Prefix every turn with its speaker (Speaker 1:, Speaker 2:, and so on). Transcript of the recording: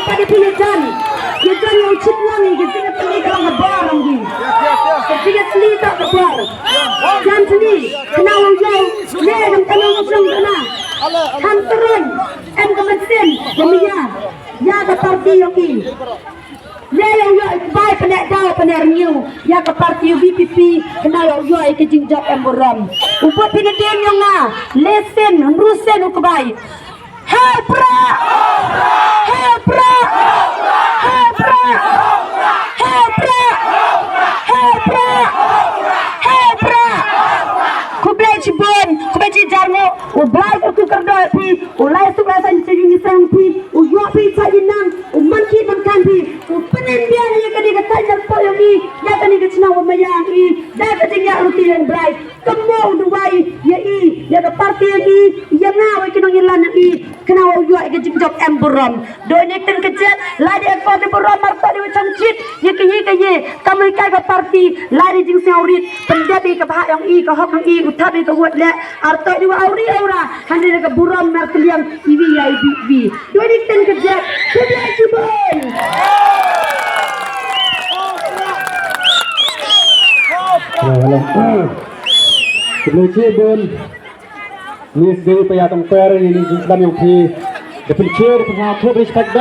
Speaker 1: pada punya jan yang cipnya nih kita tadi kalau ngebar lagi kita seli tak ngebar jan seli kenal jauh nih dan kenal langsung kena hantaran em kemesin deminya ya ke parti yang ini nih yang baik penek daw penek new ya ke parti VPP kenal yang ke jinjak em boram upah pinedem yang lesen rusen ukbai Hebra Hebra Hebra Hebra Hebra Hebra kublai cibon kublai cijarmo ublai ku kerdoi pi ulai suka san cini sang pi uyo pi cajinang umanki mankan pi upenen dia ni kadi kata jar poyogi ya kadi kecina umayang i da kadi ya ruti yang blai kemo duwai ya i ya ke parti i ya na wai kinong ilan i kenal uyo ke jingjok emburam doni ten kecet lari ko de buram marta di cangcit ye ke kami kai ke parti lari jing saurit penjabi ke bahak yang i ke hok yang i utabi ke huat le arto di auri aura hande ke buram marteliang iwi ya ibi doni ten kecet kublai cibon
Speaker 2: kublai cibon ni sendiri payah tempur ini jumlah yang di depan cerita pernah respect